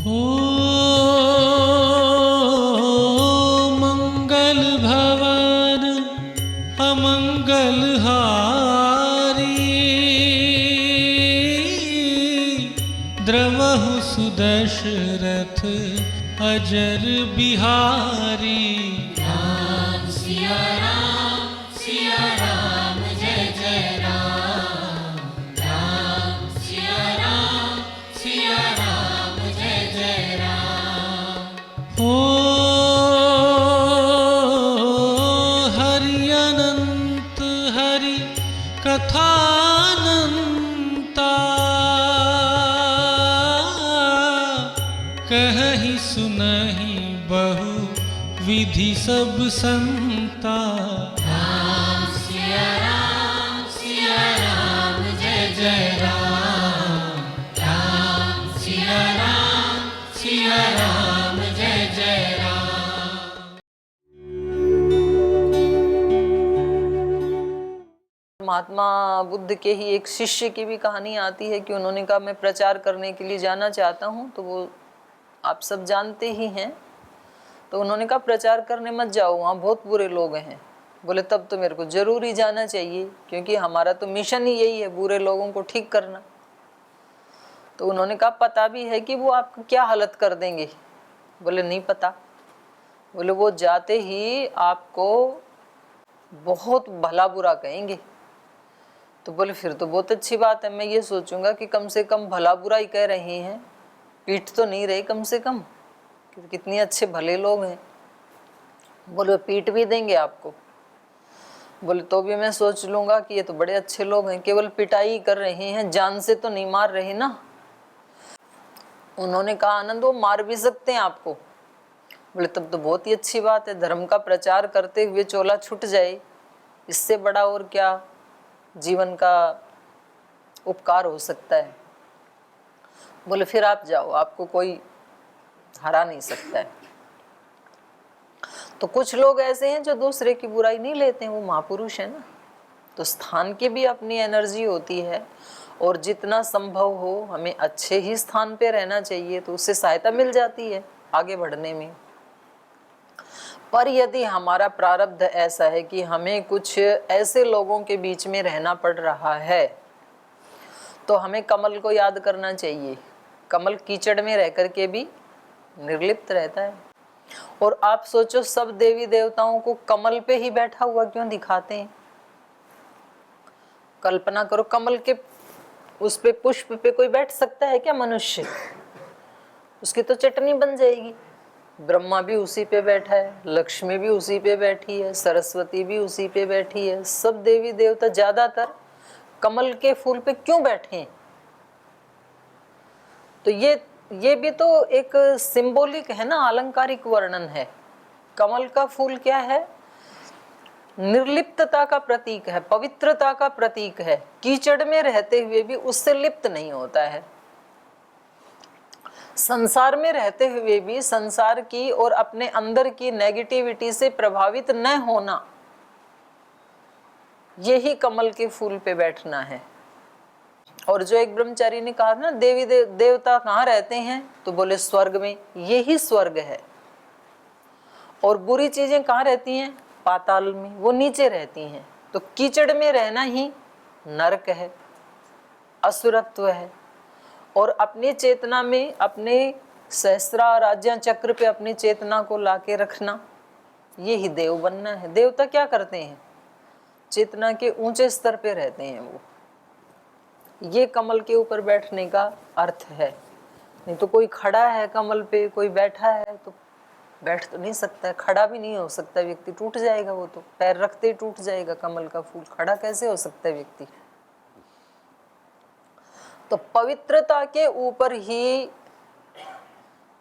ओ मंगल भवन अमंगल हारी, द्रवहु सुदशरथ अजर बिहारी। राम सिया राम जय जय राम। राम सिया राम जय जय राम। ओ हरि अनंत हरि कथानंता, कहहि सुनहि बहु विधि सब संता। राम सिया राम जय जय राम। राम सिया राम जय जय राम। महात्मा बुद्ध के ही एक शिष्य की भी कहानी आती है कि उन्होंने कहा मैं प्रचार करने के लिए जाना चाहता हूँ, तो वो आप सब जानते ही हैं। तो उन्होंने कहा प्रचार करने मत जाओ, वहाँ बहुत बुरे लोग हैं। बोले तब तो मेरे को जरूर ही जाना चाहिए, क्योंकि हमारा तो मिशन ही यही है, बुरे लोगों को ठीक करना। तो उन्होंने कहा पता भी है कि वो आपको क्या हालत कर देंगे? बोले नहीं पता। बोले वो जाते ही आपको बहुत भला बुरा कहेंगे। तो बोले फिर तो बहुत अच्छी बात है, मैं ये सोचूंगा कि कम से कम भला बुरा ही कह रहे हैं, पीट तो नहीं रहे कम से कम, कितने अच्छे भले लोग हैं। बोले पीट भी देंगे आपको। बोले तो भी मैं सोच लूंगा कि ये तो बड़े अच्छे लोग हैं, केवल पिटाई कर रहे हैं, जान से तो नहीं मार रहे ना। उन्होंने कहा आनंद वो मार भी सकते हैं आपको। बोले तब तो बहुत ही अच्छी बात है, धर्म का प्रचार करते हुए चोला छूट जाए, इससे बड़ा और क्या जीवन का उपकार हो सकता है। बोले फिर आप जाओ, आपको कोई हरा नहीं सकता है। तो कुछ लोग ऐसे हैं जो दूसरे की बुराई नहीं लेते हैं, वो महापुरुष है ना। तो स्थान की भी अपनी एनर्जी होती है, और जितना संभव हो हमें अच्छे ही स्थान पे रहना चाहिए, तो उससे सहायता मिल जाती है आगे बढ़ने में। पर यदि हमारा प्रारब्ध ऐसा है कि हमें कुछ ऐसे लोगों के बीच में रहना पड़ रहा है, तो हमें कमल को याद करना चाहिए। कमल कीचड़ में रह करके भी निर्लिप्त रहता है। और आप सोचो, सब देवी देवताओं को कमल पे ही बैठा हुआ क्यों दिखाते हैं? कल्पना करो, कमल के उस पे पुष्प पे कोई बैठ सकता है क्या मनुष्य? उसकी तो चटनी बन जाएगी। ब्रह्मा भी उसी पे बैठा है, लक्ष्मी भी उसी पे बैठी है, सरस्वती भी उसी पे बैठी है, सब देवी देवता ज्यादातर कमल के फूल पे क्यों बैठे हैं? तो ये भी तो एक सिंबॉलिक है ना, अलंकारिक वर्णन है। कमल का फूल क्या है? निर्लिप्तता का प्रतीक है, पवित्रता का प्रतीक है। कीचड़ में रहते हुए भी उससे लिप्त नहीं होता है। संसार में रहते हुए भी संसार की और अपने अंदर की नेगेटिविटी से प्रभावित न होना, यही कमल के फूल पे बैठना है। और जो एक ब्रह्मचारी ने कहा ना देवी देवता कहाँ रहते हैं, तो बोले स्वर्ग में। यही स्वर्ग है। और बुरी चीजें कहाँ रहती हैं? पाताल में, वो नीचे रहती हैं। तो कीचड़ में रहना ही नरक है, असुरत्व है। और अपनी चेतना में, अपने सहस्रा राज्य चक्र पे अपनी चेतना को लाके रखना, ये ही देव बनना है। देवता क्या करते हैं? चेतना के ऊंचे स्तर पे रहते हैं वो। ये कमल के ऊपर बैठने का अर्थ है। नहीं तो कोई खड़ा है कमल पे, कोई बैठा है, तो बैठ तो नहीं सकता है, खड़ा भी नहीं हो सकता व्यक्ति, टूट जाएगा वो तो, पैर रखते ही टूट जाएगा कमल का फूल, खड़ा कैसे हो सकता है व्यक्ति? तो पवित्रता के ऊपर ही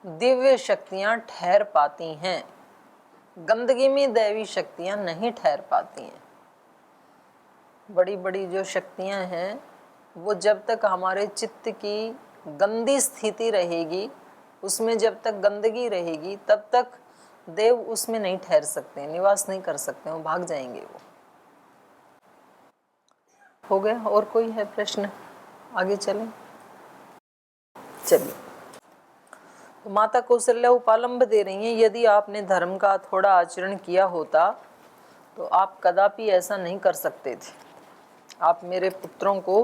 दिव्य शक्तियां ठहर पाती हैं, गंदगी में दैवी शक्तियां नहीं ठहर पाती हैं। बड़ी बड़ी जो शक्तियां हैं वो जब तक हमारे चित्त की गंदी स्थिति रहेगी, उसमें जब तक गंदगी रहेगी, तब तक देव उसमें नहीं ठहर सकते, निवास नहीं कर सकते, वो भाग जाएंगे। वो हो गया। और कोई है प्रश्न? आगे चलें। चलिए, तो माता कौशल्या उपालंब दे रही हैं, यदि आपने धर्म का थोड़ा आचरण किया होता तो आप कदापि ऐसा नहीं कर सकते थे। आप मेरे पुत्रों को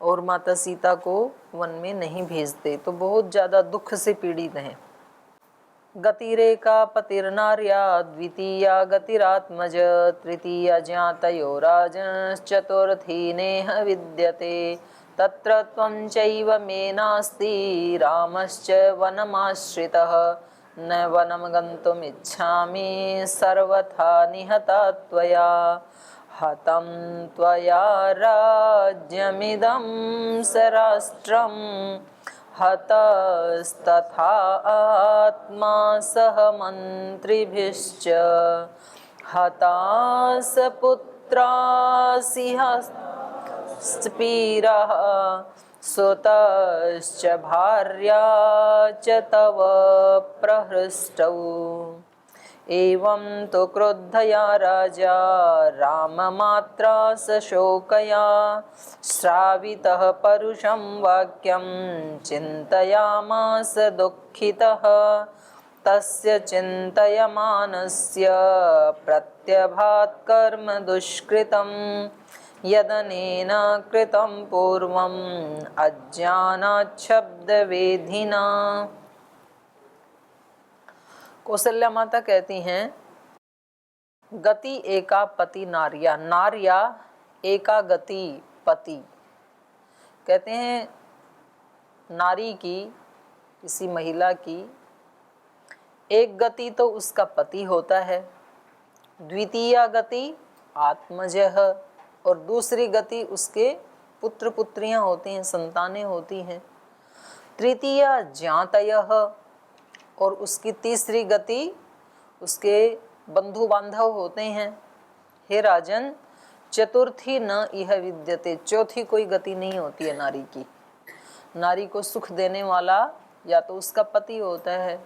और माता सीता को वन में नहीं भेजते, तो बहुत ज़्यादा दुख से पीड़ित हैं। गतिरेका पतिर्नार्या द्वितीया गतिरात्मज तृतीया ज्ञातयो राजश्चतुर्थी नेह विद्यते तत्र त्वं चैव मे नास्ति रामश्च वनमाश्रितः न वनं गन्तुमिच्छामि सर्वथा निहता त्वया हतं त्वया राज्यमिदं सराष्ट्रं हतस्तथा आत्मा सह मन्त्रिभिश्च हतास पुत्रा सिंहस्पीरः सुतश्च भार्या च तव प्रहृष्टौ एवं तो क्रुद्धया राजा राममात्रा सशोकया श्रावितः परुषं वाक्यं चिन्तयामास दुःखितः तस्य चिन्तयमानस्य प्रत्यभात् कर्म दुष्कृतं यदनेन कृतं पूर्वम् अज्ञानात् शब्दवेधिना। कौशल्या माता कहती हैं, गति एका पति नार्या, नार्या एका गति पति। कहते हैं नारी की, किसी महिला की एक गति तो उसका पति होता है, द्वितीय गति आत्मजः, और दूसरी गति उसके पुत्र पुत्रियां होती हैं, संतानें होती हैं, तृतीय ज्ञातयः, और उसकी तीसरी गति उसके बंधु बांधव होते हैं। हे राजन, चतुर्थी न इह विद्यते, चौथी कोई गति नहीं होती है नारी की। नारी को सुख देने वाला या तो उसका पति होता है,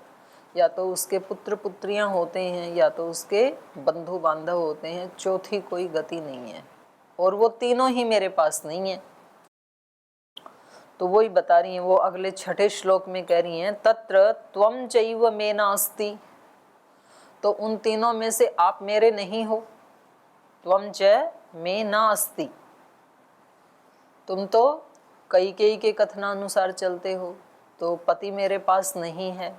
या तो उसके पुत्र पुत्रियां होते हैं, या तो उसके बंधु बांधव होते हैं, चौथी कोई गति नहीं है, और वो तीनों ही मेरे पास नहीं है। तो वही बता रही हैं, वो अगले छठे श्लोक में कह रही हैं, तत्र त्वं चैव मे नास्ति, तो उन तीनों में से आप मेरे नहीं हो। त्वं च मे नास्ति, तुम तो कैकेयी के कथनानुसार चलते हो, तो पति मेरे पास नहीं है।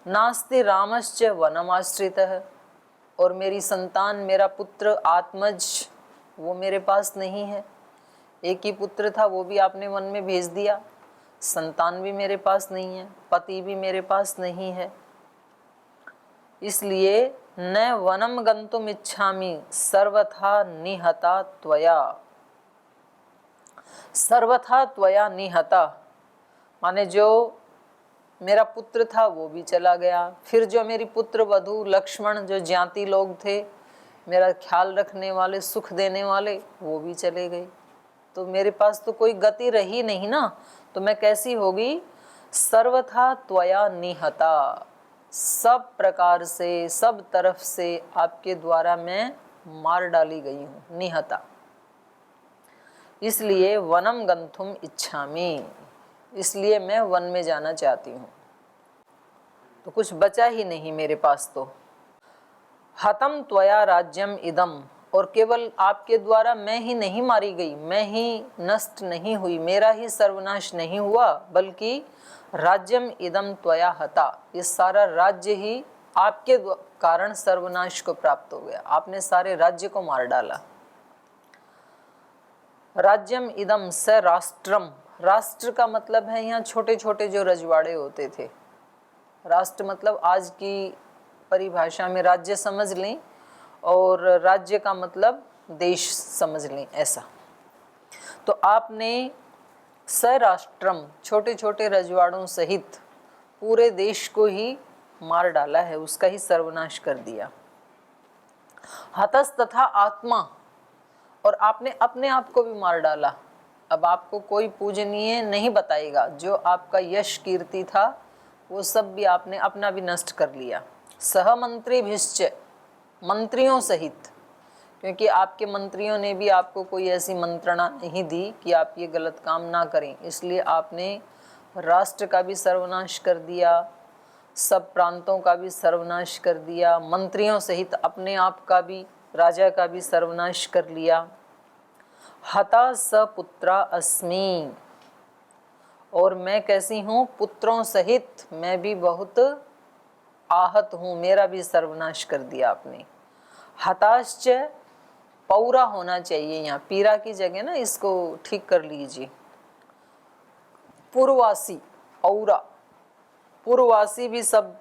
नास्ति रामश्च वनमाश्रितः, और मेरी संतान, मेरा पुत्र आत्मज, वो मेरे पास नहीं है। एक ही पुत्र था, वो भी आपने वन में भेज दिया। संतान भी मेरे पास नहीं है, पति भी मेरे पास नहीं है, इसलिए न वनम गंतुम इच्छामि सर्वथा निहता त्वया। सर्वथा त्वया निहता माने जो मेरा पुत्र था वो भी चला गया, फिर जो मेरी पुत्र वधू लक्ष्मण, जो ज्ञाति लोग थे, मेरा ख्याल रखने वाले, सुख देने वाले, वो भी चले गए। तो मेरे पास तो कोई गति रही नहीं ना, तो मैं कैसी होगी। सर्वथा त्वया निहता, सब प्रकार से, सब तरफ से आपके द्वारा मैं मार डाली गई हूँ, निहता। इसलिए वनम गंतुम इच्छामि, इसलिए मैं वन में जाना चाहती हूँ। तो कुछ बचा ही नहीं मेरे पास। तो हतम त्वया राज्यम इदम, और केवल आपके द्वारा मैं ही नहीं मारी गई, मैं ही नष्ट नहीं हुई, मेरा ही सर्वनाश नहीं हुआ, बल्कि राज्यम इदम त्वया हता, ये सारा राज्य ही आपके कारण सर्वनाश को प्राप्त हो गया। आपने सारे राज्य को मार डाला। राज्यम इदम स राष्ट्रम, राष्ट्र का मतलब है यहाँ छोटे छोटे जो रजवाड़े होते थे। राष्ट्र मतलब आज की परिभाषा में राज्य समझ लें, और राज्य का मतलब देश समझ लें, ऐसा। तो आपने सराष्ट्रम, छोटे छोटे रजवाड़ों सहित पूरे देश को ही मार डाला है, उसका ही सर्वनाश कर दिया। हतस तथा आत्मा, और आपने अपने आप को भी मार डाला। अब आपको कोई पूजनीय नहीं बताएगा, जो आपका यश कीर्ति था वो सब भी आपने अपना भी नष्ट कर लिया। सह मंत्री भिश्च, मंत्रियों सहित, क्योंकि आपके मंत्रियों ने भी आपको कोई ऐसी मंत्रणा नहीं दी कि आप ये गलत काम ना करें, इसलिए आपने राष्ट्र का भी सर्वनाश कर दिया, सब प्रांतों का भी सर्वनाश कर दिया, मंत्रियों सहित अपने आप का भी, राजा का भी सर्वनाश कर लिया। हता स पुत्रा अस्मि, और मैं कैसी हूँ, पुत्रों सहित मैं भी बहुत आहत हूँ, मेरा भी सर्वनाश कर दिया आपने। हताश्च पौरा होना चाहिए, यहाँ पीरा की जगह ना, इसको ठीक कर लीजिए। पूर्ववासी औरा, पूर्ववासी भी सब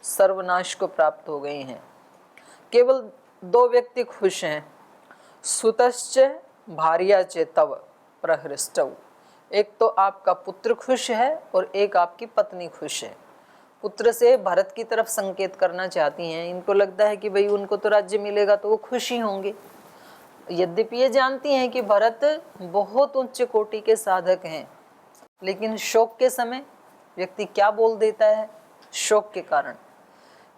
सर्वनाश को प्राप्त हो गए हैं। केवल 2 व्यक्ति खुश हैं, सुतश्च भार्या च तव प्रहृष्टौ। एक तो आपका पुत्र खुश है और एक आपकी पत्नी खुश है। पुत्र से भरत की तरफ संकेत करना चाहती हैं, इनको लगता है कि भाई उनको तो राज्य मिलेगा तो वो खुश ही होंगे। यद्यपि ये जानती हैं कि भरत बहुत उच्च कोटि के साधक हैं, लेकिन शोक के समय व्यक्ति क्या बोल देता है, शोक के कारण,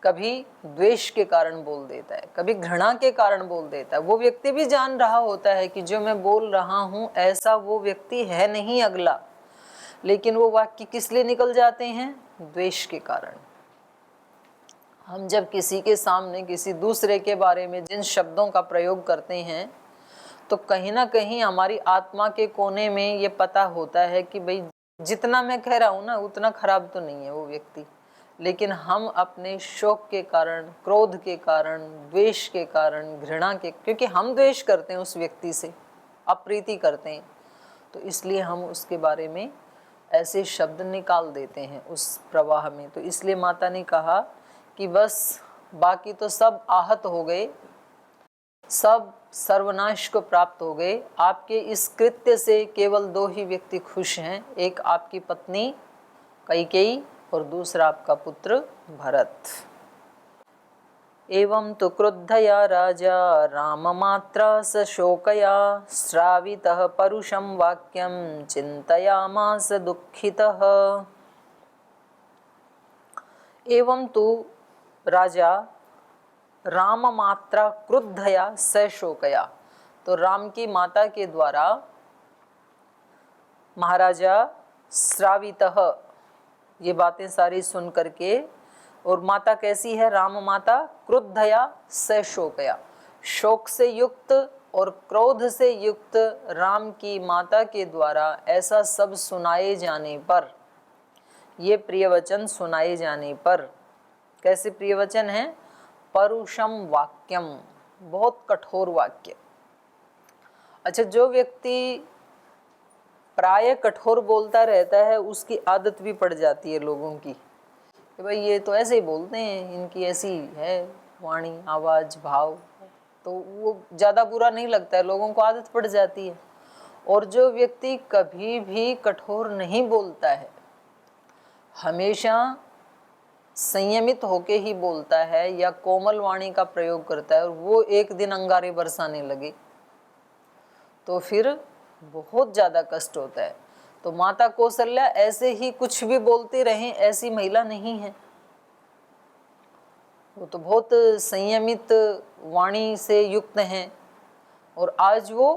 कभी द्वेष के कारण बोल देता है, कभी घृणा के कारण बोल देता है। वो व्यक्ति भी जान रहा होता है कि जो मैं बोल रहा हूँ ऐसा वो व्यक्ति है नहीं अगला, लेकिन वो वाक्य किस लिए निकल जाते हैं, द्वेष के कारण। हम जब किसी के सामने किसी दूसरे के बारे में जिन शब्दों का प्रयोग करते हैं तो कहीं ना कहीं हमारी आत्मा के कोने में ये पता होता है कि भाई जितना मैं कह रहा हूँ ना उतना खराब तो नहीं है वो व्यक्ति, लेकिन हम अपने शोक के कारण, क्रोध के कारण, द्वेष के कारण, घृणा के, क्योंकि हम द्वेष करते हैं उस व्यक्ति से, अप्रीति करते हैं, तो इसलिए हम उसके बारे में ऐसे शब्द निकाल देते हैं उस प्रवाह में। तो इसलिए माता ने कहा कि बस बाकी तो सब आहत हो गए, सब सर्वनाश को प्राप्त हो गए, आपके इस कृत्य से केवल 2 ही व्यक्ति खुश हैं, एक आपकी पत्नी कैकेयी और दूसरा आपका पुत्र भरत। एवं तो क्रुद्धया राजा राममात्रा स शोकया श्रावितः परुषं वाक्यं चिन्तयामास दुःखितः। एवं तो राजा राम मात्रा क्रुद्धया स शोकया, तो राम की माता के द्वारा महाराजा श्रावितः, ये बातें सारी सुन करके, और माता कैसी है, राम माता क्रुद्धया स शोकया, शोक से युक्त और क्रोध से युक्त राम की माता के द्वारा ऐसा सब सुनाए जाने पर, ये प्रिय वचन सुनाए जाने पर, कैसे प्रिय वचन है, परुषम वाक्यम, बहुत कठोर वाक्य। अच्छा, जो व्यक्ति प्राय कठोर बोलता रहता है उसकी आदत भी पड़ जाती है लोगों की कि भाई ये तो ऐसे ही बोलते हैं, इनकी ऐसी है वाणी, आवाज, भाव, तो वो ज़्यादा बुरा नहीं लगता है, लोगों को आदत पड़ जाती है। और जो व्यक्ति कभी भी कठोर नहीं बोलता है, हमेशा संयमित होके ही बोलता है या कोमल वाणी का प्रयोग करता है, और वो एक दिन अंगारे बरसाने लगे तो फिर बहुत ज़्यादा कष्ट होता है। तो माता कौशल्या ऐसे ही कुछ भी बोलते रहें ऐसी महिला नहीं है, वो तो बहुत संयमित वाणी से युक्त हैं, और आज वो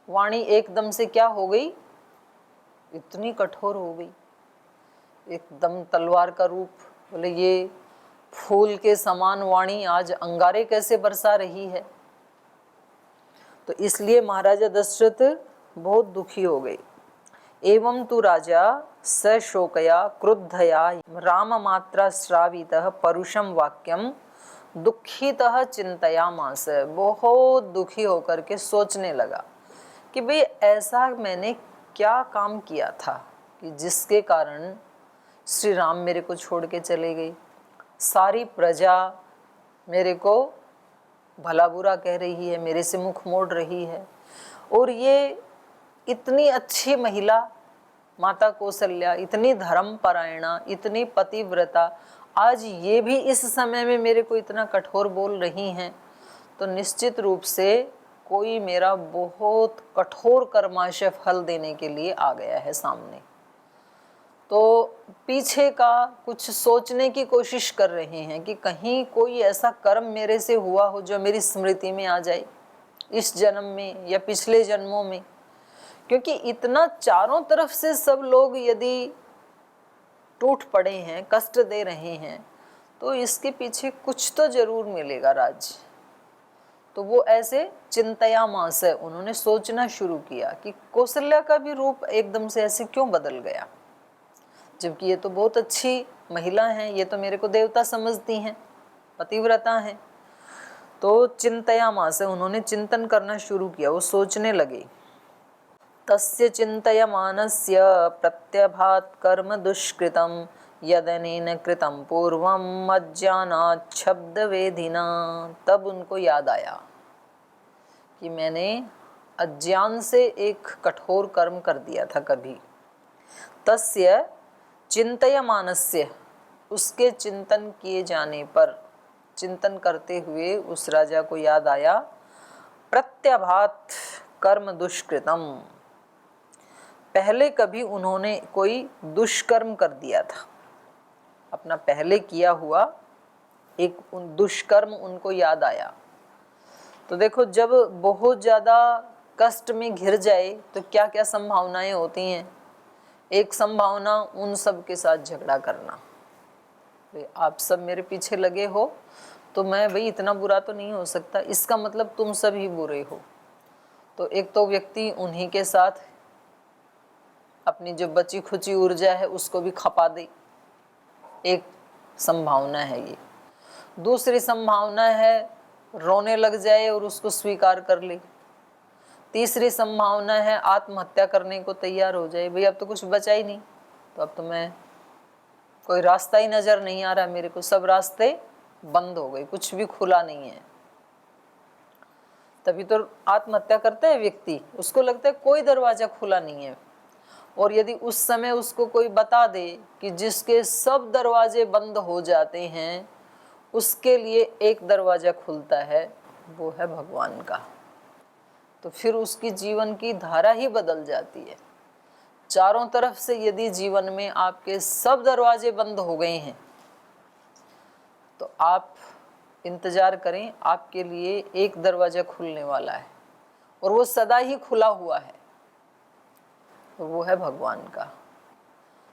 वाणी एकदम से क्या हो गई, इतनी कठोर हो गई, एकदम तलवार का रूप, बोले ये फूल के समान वाणी आज अंगारे कैसे बरसा रही है। तो इसलिए महाराजा दशरथ बहुत दुखी हो गए। एवं तु राजा स शोकया क्रुद्धया राम मात्रा श्रावितः परुषम वाक्यम दुखितः चिंतयामास, बहुत दुखी होकर के सोचने लगा कि भाई ऐसा मैंने क्या काम किया था कि जिसके कारण श्री राम मेरे को छोड़ के चले गए, सारी प्रजा मेरे को भला बुरा कह रही है, मेरे से मुख मोड़ रही है, और ये इतनी अच्छी महिला माता कौशल्या, इतनी धर्मपरायणा, इतनी पतिव्रता, आज ये भी इस समय में मेरे को इतना कठोर बोल रही हैं, तो निश्चित रूप से कोई मेरा बहुत कठोर कर्माशय फल देने के लिए आ गया है सामने। तो पीछे का कुछ सोचने की कोशिश कर रहे हैं कि कहीं कोई ऐसा कर्म मेरे से हुआ हो जो मेरी स्मृति में आ जाए, इस जन्म में या पिछले जन्मों में, क्योंकि इतना चारों तरफ से सब लोग यदि टूट पड़े हैं, कष्ट दे रहे हैं, तो इसके पीछे कुछ तो जरूर मिलेगा राज्य। तो वो ऐसे चिंतयामास है, उन्होंने सोचना शुरू किया कि कौशल्या का भी रूप एकदम से ऐसे क्यों बदल गया, जबकि ये तो बहुत अच्छी महिला हैं, ये तो मेरे को देवता समझती हैं, पतिव्रता हैं। तो चिंतयामास है, उन्होंने चिंतन करना शुरू किया, वो सोचने लगे। तस्य चिंतयमानस्य प्रत्यभात कर्म दुष्कृतम यदनेन कृतम पूर्वम अज्ञानात् शब्द वेधिना। तब उनको याद आया कि मैंने अज्ञान से एक कठोर कर्म कर दिया था कभी। तस्य चिंतयमानस्य, उसके चिंतन किए जाने पर, चिंतन करते हुए उस राजा को याद आया, प्रत्यभात कर्म दुष्कृतम, पहले कभी उन्होंने कोई दुष्कर्म कर दिया था, अपना पहले किया हुआ एक दुष्कर्म उनको याद आया। तो देखो, जब बहुत ज़्यादा कष्ट में घिर जाए तो क्या क्या संभावनाएं होती हैं। एक संभावना उन सब के साथ झगड़ा करना, भाई आप सब मेरे पीछे लगे हो तो मैं भाई इतना बुरा तो नहीं हो सकता, इसका मतलब तुम सब ही बुरे हो। तो एक तो व्यक्ति उन्हीं के साथ अपनी जो बची खुची ऊर्जा है उसको भी खपा दे, एक संभावना है ये। दूसरी संभावना है रोने लग जाए और उसको स्वीकार कर ले। तीसरी संभावना है आत्महत्या करने को तैयार हो जाए, भाई अब तो कुछ बचा ही नहीं, तो अब तो मैं, कोई रास्ता ही नजर नहीं आ रहा मेरे को, सब रास्ते बंद हो गए, कुछ भी खुला नहीं है। तभी तो आत्महत्या करता है व्यक्ति, उसको लगता है कोई दरवाजा खुला नहीं है। और यदि उस समय उसको कोई बता दे कि जिसके सब दरवाजे बंद हो जाते हैं उसके लिए एक दरवाजा खुलता है, वो है भगवान का, तो फिर उसकी जीवन की धारा ही बदल जाती है। चारों तरफ से यदि जीवन में आपके सब दरवाजे बंद हो गए हैं तो आप इंतजार करें, आपके लिए एक दरवाजा खुलने वाला है और वो सदा ही खुला हुआ है, और वो है भगवान का।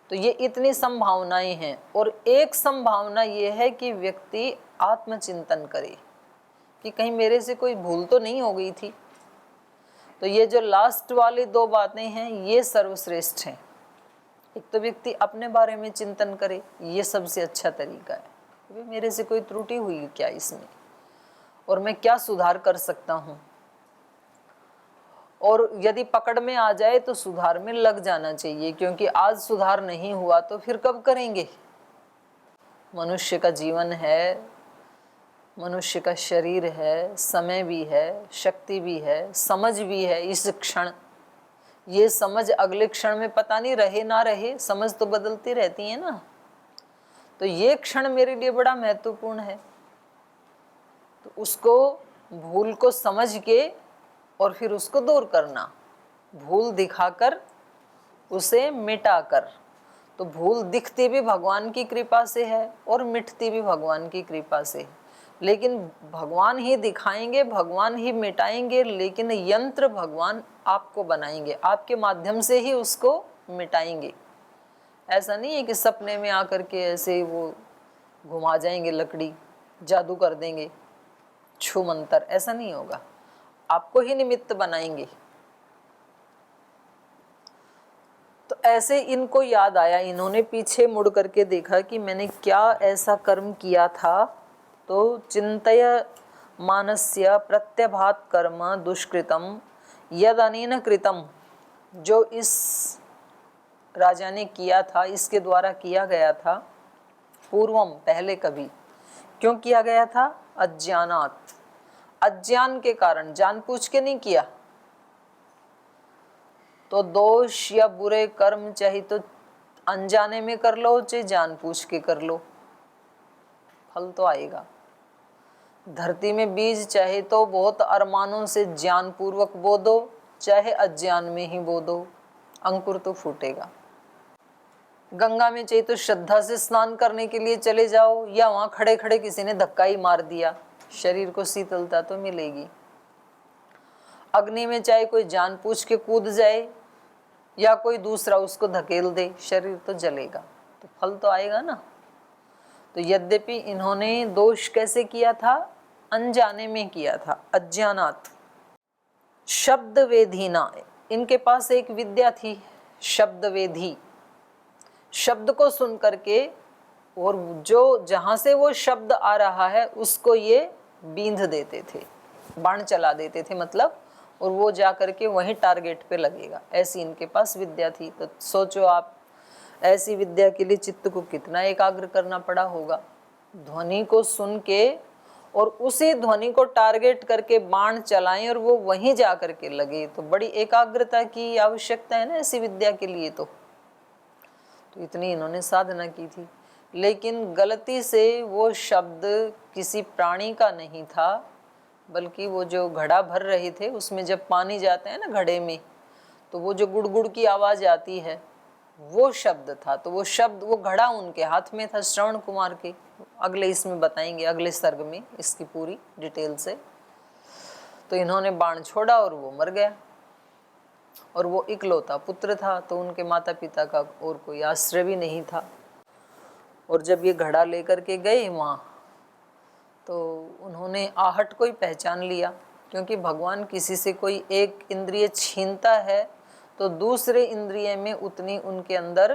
तो ये इतनी संभावनाएं हैं। और एक संभावना ये है कि व्यक्ति आत्मचिंतन करे कि कहीं मेरे से कोई भूल तो नहीं हो गई थी। तो ये जो लास्ट वाली दो बातें हैं ये सर्वश्रेष्ठ हैं। एक तो व्यक्ति अपने बारे में चिंतन करे, ये सबसे अच्छा तरीका है, मेरे से कोई त्रुटि हुई क्या इसमें, और मैं क्या सुधार कर सकता हूँ। और यदि पकड़ में आ जाए तो सुधार में लग जाना चाहिए, क्योंकि आज सुधार नहीं हुआ तो फिर कब करेंगे। मनुष्य का जीवन है, मनुष्य का शरीर है, समय भी है, शक्ति भी है, समझ भी है। इस क्षण ये समझ अगले क्षण में पता नहीं रहे ना रहे, समझ तो बदलती रहती है ना। तो ये क्षण मेरे लिए बड़ा महत्वपूर्ण है, तो उसको, भूल को समझ के और फिर उसको दूर करना, भूल दिखाकर उसे मिटाकर। तो भूल दिखती भी भगवान की कृपा से है और मिटती भी भगवान की कृपा से, लेकिन भगवान ही दिखाएंगे, भगवान ही मिटाएंगे, लेकिन यंत्र भगवान आपको बनाएंगे, आपके माध्यम से ही उसको मिटाएंगे। ऐसा नहीं है कि सपने में आकर के ऐसे वो घुमा जाएंगे लकड़ी, जादू कर देंगे, छू मंतर, ऐसा नहीं होगा, आपको ही निमित्त बनाएंगे। तो ऐसे इनको याद आया, इन्होंने पीछे मुड़ करके देखा कि मैंने क्या ऐसा कर्म किया था। तो चिंतय मानस्य प्रत्यभात कर्म दुष्कृतम यद अनेन कृतम, जो इस राजा ने किया था, इसके द्वारा किया गया था, पूर्वम पहले कभी, क्यों किया गया था, अज्ञानात, अज्ञान के कारण, जानबूझ के नहीं किया। तो दोष या बुरे कर्म चाहे तो अनजाने में कर लो चाहे जानबूझ के कर लो, फल तो आएगा। धरती में बीज चाहे तो बहुत अरमानों से ज्ञानपूर्वक बो दो, चाहे अज्ञान में ही बो दो, अंकुर तो फूटेगा। गंगा में चाहे तो श्रद्धा से स्नान करने के लिए चले जाओ, या वहां खड़े खड़े किसी ने धक्का ही मार दिया, शरीर को शीतलता तो मिलेगी। अग्नि में चाहे कोई जानबूझ के कूद जाए, या कोई दूसरा उसको धकेल दे, शरीर तो जलेगा, तो फल तो आएगा ना। तो यद्यपि इन्होंने दोष कैसे किया था, अनजाने में किया था, अज्ञानात। शब्द वेधीना, इनके पास एक विद्या थी, शब्द वेधी, शब्द को सुन करके और जो जहां से वो शब्द आ रहा है उसको ये बींध देते थे, बाण चला देते थे मतलब, और वो जा करके वहीं टारगेट पे लगेगा, ऐसी इनके पास विद्या थी। तो सोचो आप, ऐसी विद्या के लिए चित्त को कितना एकाग्र करना पड़ा होगा, ध्वनि को सुन के और उसी ध्वनि को टारगेट करके बाण चलाएं और वो वहीं जा करके लगे, तो बड़ी एकाग्रता की आवश्यकता है ना ऐसी विद्या के लिए। तो इतनी इन्होंने साधना की थी, लेकिन गलती से वो शब्द किसी प्राणी का नहीं था, बल्कि वो जो घड़ा भर रहे थे उसमें जब पानी जाता है ना घड़े में, तो वो जो गुड़गुड़ की आवाज आती है वो शब्द था। तो वो शब्द, वो घड़ा उनके हाथ में था, श्रवण कुमार के। अगले इसमें बताएंगे, अगले सर्ग में इसकी पूरी डिटेल से। तो इन्होंने बाण छोड़ा और वो मर गया, और वो इकलौता पुत्र था, तो उनके माता पिता का और कोई आश्रय भी नहीं था। और जब ये घड़ा लेकर के गए वहाँ, तो उन्होंने आहट को ही पहचान लिया, क्योंकि भगवान किसी से कोई एक इंद्रिय छीनता है तो दूसरे इंद्रिय में उतनी उनके अंदर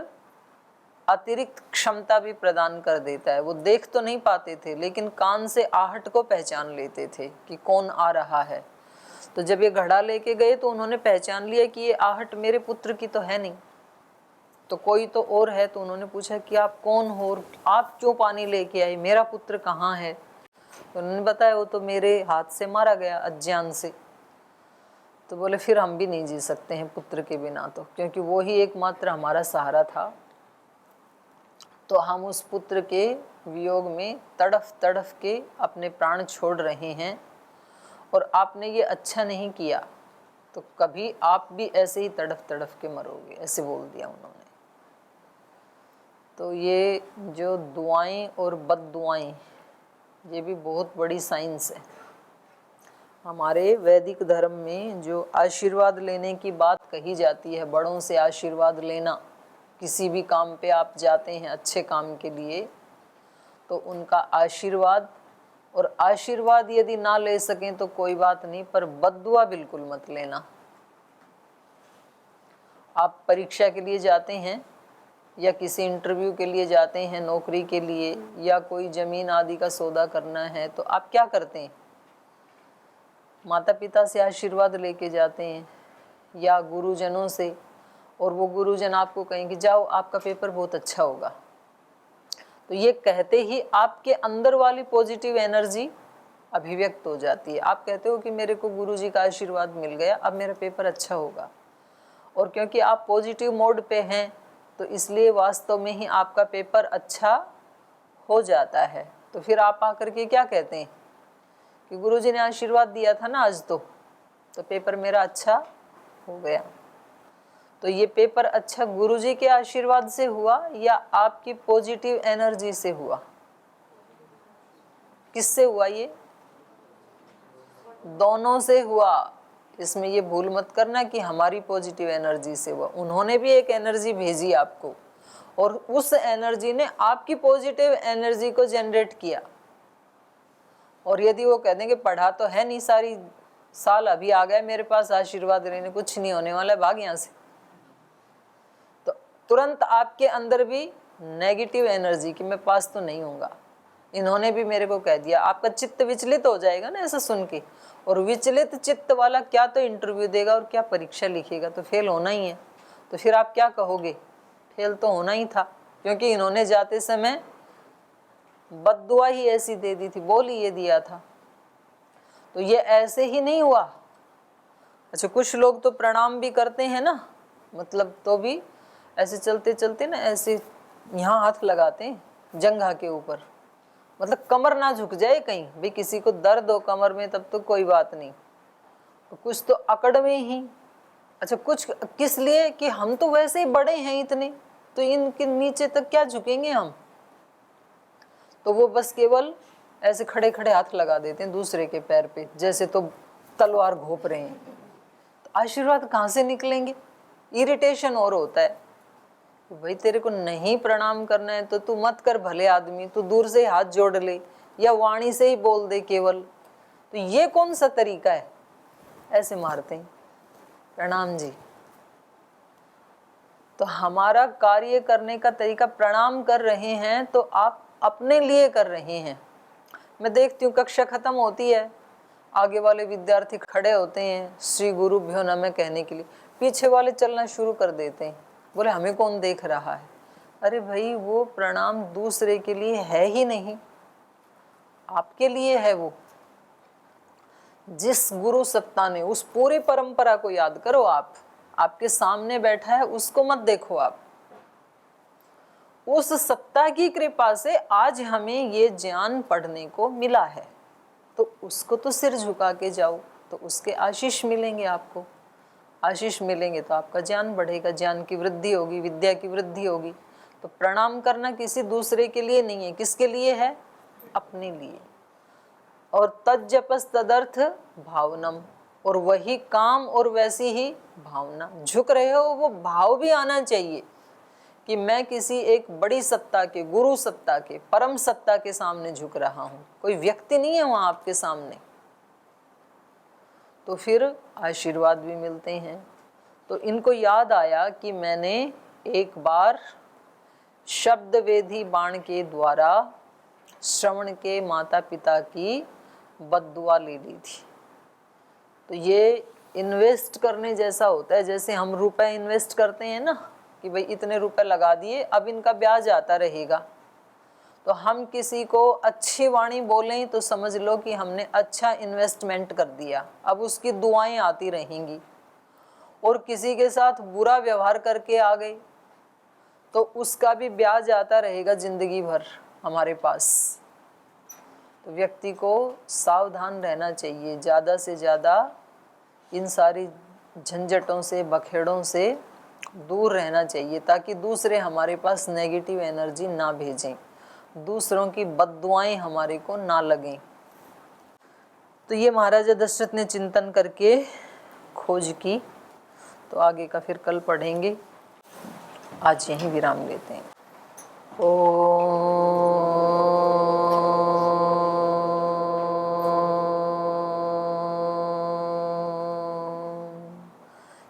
अतिरिक्त क्षमता भी प्रदान कर देता है। वो देख तो नहीं पाते थे, लेकिन कान से आहट को पहचान लेते थे कि कौन आ रहा है। तो जब ये घड़ा लेके गए तो उन्होंने पहचान लिया कि ये आहट मेरे पुत्र की तो है नहीं, तो कोई तो और है। तो उन्होंने पूछा कि आप कौन हो और आप क्यों पानी लेके आए, मेरा पुत्र कहाँ है। तो उन्होंने बताया वो तो मेरे हाथ से मारा गया अज्ञान से। तो बोले फिर हम भी नहीं जी सकते हैं पुत्र के बिना, तो क्योंकि वो ही एकमात्र हमारा सहारा था। तो हम उस पुत्र के वियोग में तड़फ तड़फ के अपने प्राण छोड़ रहे हैं, और आपने ये अच्छा नहीं किया, तो कभी आप भी ऐसे ही तड़फ तड़फ के मरोगे, ऐसे बोल दिया उन्होंने। तो ये जो दुआएं और बद्दुआएं, ये भी बहुत बड़ी साइंस है। हमारे वैदिक धर्म में जो आशीर्वाद लेने की बात कही जाती है, बड़ों से आशीर्वाद लेना, किसी भी काम पे आप जाते हैं अच्छे काम के लिए, तो उनका आशीर्वाद, और आशीर्वाद यदि ना ले सकें तो कोई बात नहीं, पर बद्दुआ बिल्कुल मत लेना। आप परीक्षा के लिए जाते हैं या किसी इंटरव्यू के लिए जाते हैं, नौकरी के लिए, या कोई ज़मीन आदि का सौदा करना है, तो आप क्या करते हैं, माता पिता से आशीर्वाद लेके जाते हैं या गुरुजनों से, और वो गुरुजन आपको कहेंगे जाओ आपका पेपर बहुत अच्छा होगा। तो ये कहते ही आपके अंदर वाली पॉजिटिव एनर्जी अभिव्यक्त हो जाती है। आप कहते हो कि मेरे को गुरुजी का आशीर्वाद मिल गया, अब मेरा पेपर अच्छा होगा, और क्योंकि आप पॉजिटिव मोड पे हैं तो इसलिए वास्तव में ही आपका पेपर अच्छा हो जाता है। तो फिर आप आकर के क्या कहते हैं कि गुरुजी ने आशीर्वाद दिया था ना आज, तो पेपर मेरा अच्छा हो गया। तो ये पेपर अच्छा गुरुजी के आशीर्वाद से हुआ या आपकी पॉजिटिव एनर्जी से हुआ, किससे हुआ? ये दोनों से हुआ। इसमें ये भूल मत करना कि हमारी पॉजिटिव एनर्जी से हुआ। उन्होंने भी एक एनर्जी भेजी आपको, और उस एनर्जी ने आपकी पॉजिटिव एनर्जी को जनरेट किया। और यदि वो कह देंगे पढ़ा तो है नहीं सारी साल, अभी आ गया मेरे पास आशीर्वाद लेने, कुछ नहीं होने वाला, भाग यहाँ से, तो तुरंत आपके अंदर भी नेगेटिव एनर्जी कि मैं पास तो नहीं होऊंगा। इन्होंने भी मेरे को कह दिया, आपका चित्त विचलित हो जाएगा ना ऐसा सुन के, और विचलित चित्त वाला क्या तो इंटरव्यू देगा और क्या परीक्षा लिखेगा, तो फेल होना ही है। तो फिर आप क्या कहोगे? फेल तो होना ही था, क्योंकि इन्होंने जाते समय बद्दुआ ही ऐसी दे दी थी, बोल ही ये दिया था। तो ये ऐसे ही नहीं हुआ। अच्छा, कुछ लोग तो प्रणाम भी करते हैं ना, मतलब तो भी ऐसे चलते चलते ना ऐसे यहाँ हाथ लगाते हैं जंघा के ऊपर, मतलब कमर ना झुक जाए कहीं भी, किसी को दर्द हो कमर में तब तो कोई बात नहीं, तो कुछ तो अकड़ में ही। अच्छा, कुछ किस लिए कि हम तो वैसे ही बड़े हैं इतने, तो इनके नीचे तक क्या झुकेंगे हम, तो वो बस केवल ऐसे खड़े खड़े हाथ लगा देते हैं दूसरे के पैर पे, जैसे तो तलवार घोंप रहे हैं। तो आशीर्वाद कहाँ से निकलेंगे? इरिटेशन और होता है कि भाई तेरे को नहीं प्रणाम करना है तो तू मत कर, भले आदमी, तू दूर से हाथ जोड़ ले या वाणी से ही बोल दे केवल। तो ये कौन सा तरीका है? ऐसे मारते हैं, प्रणाम जी। तो हमारा कार्य करने का तरीका, प्रणाम कर रहे हैं तो आप अपने लिए कर रहे हैं। मैं देखती हूँ कक्षा खत्म होती है, आगे वाले विद्यार्थी खड़े होते हैं श्री गुरुभ्यो नमः कहने के लिए, पीछे वाले चलना शुरू कर देते हैं, बोले हमें कौन देख रहा है। अरे भाई वो प्रणाम दूसरे के लिए है ही नहीं, आपके लिए है। वो जिस गुरु सत्ता ने, उस पूरी परंपरा को याद करो। आप आपके सामने बैठा है उसको मत देखो, आप उस सत्ता की कृपा से आज हमें ये ज्ञान पढ़ने को मिला है, तो उसको तो सिर झुका के जाओ, तो उसके आशीष मिलेंगे आपको। आशीष मिलेंगे तो आपका ज्ञान बढ़ेगा, ज्ञान की वृद्धि होगी, विद्या की वृद्धि होगी। तो प्रणाम करना किसी दूसरे के लिए नहीं है, किसके लिए है? अपने लिए। और तज्जपस तदर्थ भावनम, और वही काम और वैसी ही भावना। झुक रहे हो वो भाव भी आना चाहिए कि मैं किसी एक बड़ी सत्ता के, गुरु सत्ता के, परम सत्ता के सामने झुक रहा हूँ, कोई व्यक्ति नहीं है वहाँ आपके सामने। तो फिर आशीर्वाद भी मिलते हैं। तो इनको याद आया कि मैंने एक बार शब्द वेदी बाण के द्वारा श्रवण के माता पिता की बद्दुआ ले ली थी। तो ये इन्वेस्ट करने जैसा होता है, जैसे हम रुपए इन्वेस्ट करते हैं ना, कि भाई इतने रुपए लगा दिए, अब इनका ब्याज आता रहेगा। तो हम किसी को अच्छी वाणी बोलें तो समझ लो कि हमने अच्छा इन्वेस्टमेंट कर दिया, अब उसकी दुआएं आती रहेंगी। और किसी के साथ बुरा व्यवहार करके आ गए तो उसका भी ब्याज आता रहेगा जिंदगी भर हमारे पास। तो व्यक्ति को सावधान रहना चाहिए, ज़्यादा से ज़्यादा इन सारी झंझटों से, बखेड़ों से दूर रहना चाहिए, ताकि दूसरे हमारे पास नेगेटिव एनर्जी ना भेजें, दूसरों की बद्दुआएं हमारे को ना लगें। तो ये महाराजा दशरथ ने चिंतन करके खोज की। तो आगे का फिर कल पढ़ेंगे, आज यहीं विराम लेते हैं।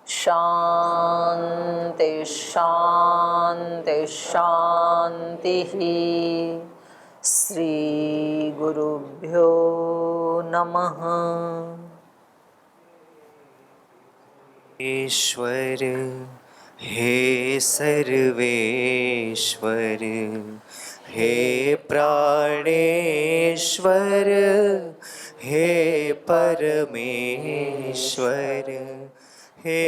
शांति शांति शांति। श्री गुरुभ्यो नमः। ईश्वर हे सर्वेश्वर, हे प्राणेश्वर, हे परमेश्वर, हे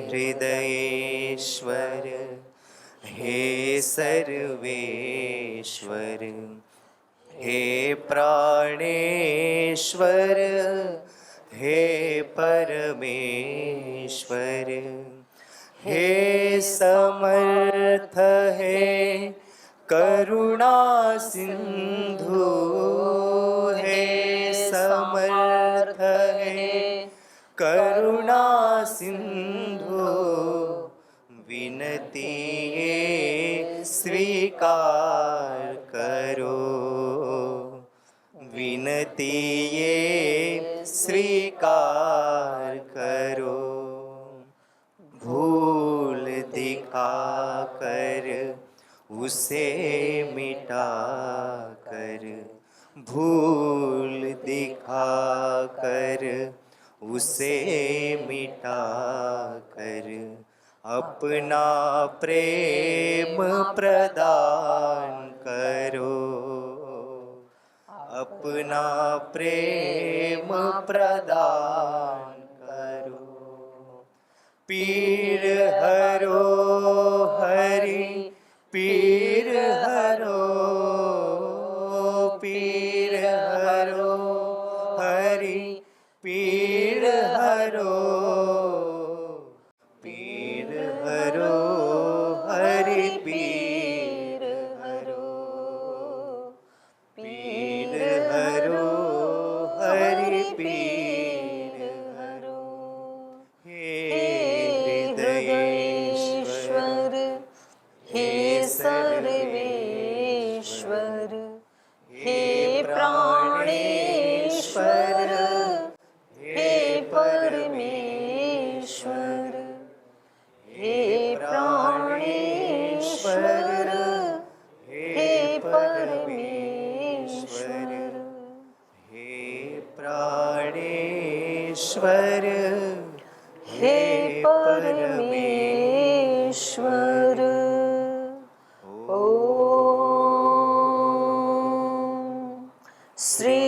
हृदयेश्वर, हे सर्वेश्वर, हे प्राणेश्वर, हे परमेश्वर, हे समर्थ, हे करुणा सिंधु, हे समर्थ, हे करुणा सिंधु, विनती ये स्वीकार करो, विनती ये स्वीकार करो। भूल दिखा कर उसे मिटा कर, भूल दिखा कर उसे मिटा कर, अपना प्रेम प्रदान करो, अपना प्रेम प्रदान करो। पीर हरो हरि, पीर हरो, पीर हरो हरि, पीर हरो, पीर हरो हरि, पीर हरो, पीर हरो हे प्राणेश्वर हे परमेश्वर हे प्राणेश्वर हे परमेश्वर हे प्राणेश्वर हे परमेश्वर ओम श्री